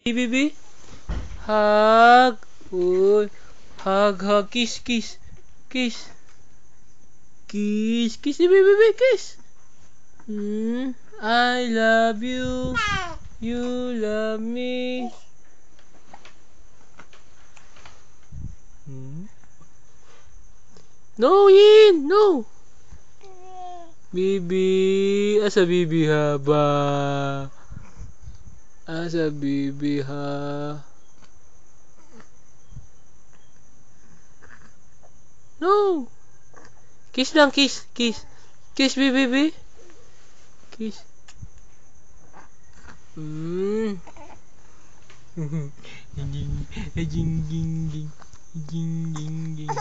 Baby, hug. Uy, hug, kiss, kiss, kiss. Kiss, kiss, baby, kiss. I love you. You love me. No, Yin, no. Bibi, asa bibi ha ba? Asa bibi ha? No. Kiss lang, kiss, kiss. Kiss, bibi. Kiss. Jing, jing, jing, jing. Jing, jing, jing.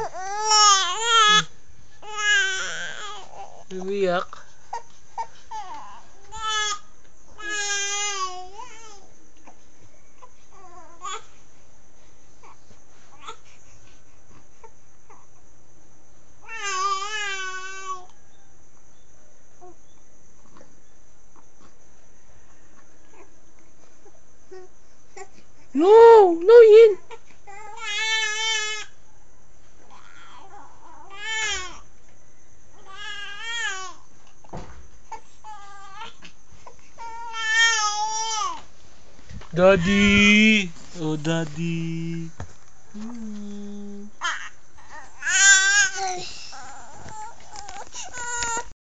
Umiyak. No, no, Yin. Daddy. Oh, daddy.